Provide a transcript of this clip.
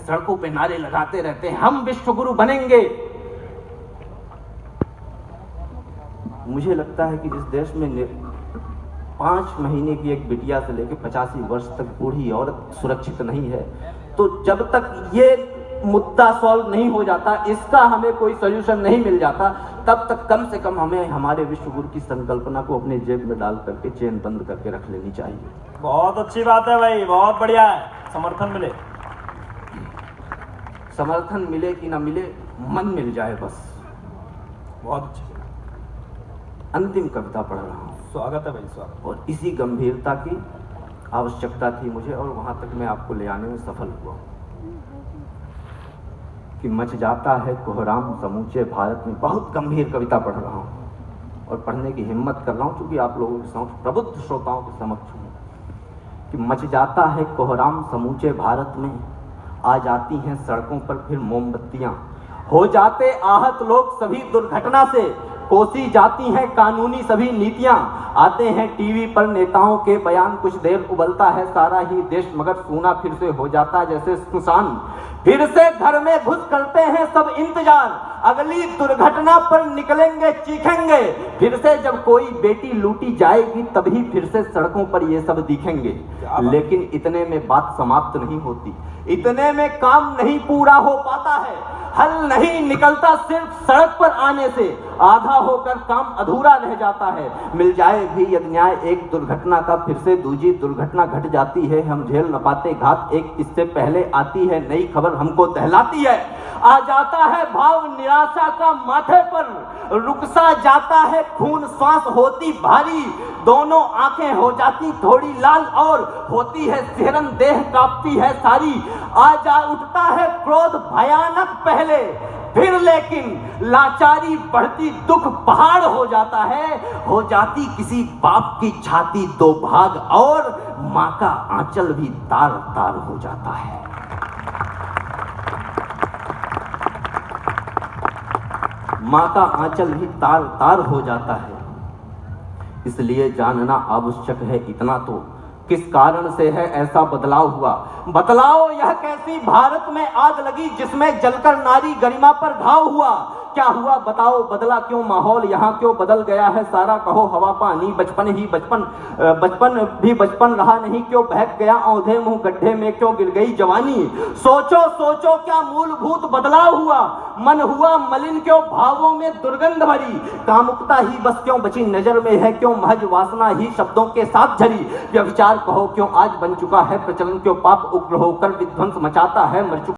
सड़कों पे नारे लगाते रहते हैं, हम विश्व गुरु बनेंगे। मुझे लगता है कि जिस देश में 5 महीने की एक बिटिया से लेकर 85 वर्ष तक बूढ़ी औरत सुरक्षित नहीं है, तो जब तक ये मुद्दा सॉल्व नहीं हो जाता, इसका हमें कोई सॉल्यूशन नहीं मिल जाता, तब तक कम से कम हमें हमारे विश्व गुरु की संकल्पना को अपने जेब में डाल करके चेन बंद करके रख लेनी चाहिए। बहुत अच्छी बात है भाई, बहुत बढ़िया है। समर्थन मिले, समर्थन मिले कि ना मिले, मन मिल जाए बस। बहुत अच्छी। अंतिम कविता पढ़ रहा हूँ। स्वागत है भाई, स्वागत। और इसी गंभीरता की आवश्यकता थी मुझे, और वहां तक मैं आपको ले आने में सफल हुआ कि मच जाता है कोहराम समूचे भारत में। बहुत गंभीर कविता पढ़ रहा हूँ और पढ़ने की हिम्मत कर रहा हूँ, क्योंकि आप लोगों के समक्ष, प्रबुद्ध श्रोताओं के समक्ष हूँ, कि मच जाता है कोहराम समूचे भारत में, आ जाती हैं सड़कों पर फिर मोमबत्तियां, हो जाते आहत लोग सभी दुर्घटना से, कोसी जाती हैं कानूनी सभी नीतियां, आते हैं टीवी पर नेताओं के बयान, कुछ देर उबलता है सारा ही देश, मगर सूना फिर से हो जाता है जैसे सुनसान, फिर से घर में घुस करते हैं सब इंतजार, अगली दुर्घटना पर निकलेंगे चीखेंगे, फिर से जब कोई बेटी लूटी जाएगी तभी फिर से सड़कों पर ये सब दिखेंगे। लेकिन इतने में बात समाप्त नहीं होती, इतने में काम नहीं पूरा हो पाता है, हल नहीं निकलता सिर्फ सड़क पर आने से, आधा होकर काम अधूरा रह जाता है, मिल जाए भी यदि न्याय एक दुर्घटना का, फिर से दूसरी दुर्घटना घट जाती है, हम झेल न पाते घात, एक इससे पहले आती है नई खबर हमको दहलाती है, आ जाता है भाव निराशा का माथे पर, रुक सा जाता है खून, सांस होती भारी, दोनों आंखें हो जाती थोड़ी लाल और होती है सिहरन, देह कांपती है सारी, आ जा उठता है क्रोध भयानक पहले, फिर लेकिन लाचारी बढ़ती, दुख पहाड़ हो जाता है, हो जाती किसी बाप की छाती दो भाग, और मां का आंचल भी तार तार हो जाता है। मां का आंचल भी तार तार हो जाता है। इसलिए जानना आवश्यक है इतना तो, किस कारण से है ऐसा बदलाव हुआ, बदलाव यह कैसी भारत में आग लगी जिसमें जलकर नारी गरिमा पर घाव हुआ, क्या हुआ बताओ, बदला क्यों माहौल, यहाँ क्यों बदल गया है सारा, कहो हवा पानी, बचपन ही बचपन, बचपन भी बचपन रहा नहीं, क्यों बहक गया औंधे मुंह गड्ढे में, क्यों गिर गई जवानी, सोचो सोचो क्या मूलभूत बदलाव हुआ, मन हुआ मलिन क्यों भावों में दुर्गंध भरी, कामुकता ही बस क्यों बची नजर में है, क्यों महज वासना ही शब्दों के साथ झरी, व्यभिचार कहो क्यों आज बन चुका है प्रचलन, क्यों पाप उग्र होकर विध्वंस मचाता है, मर चुका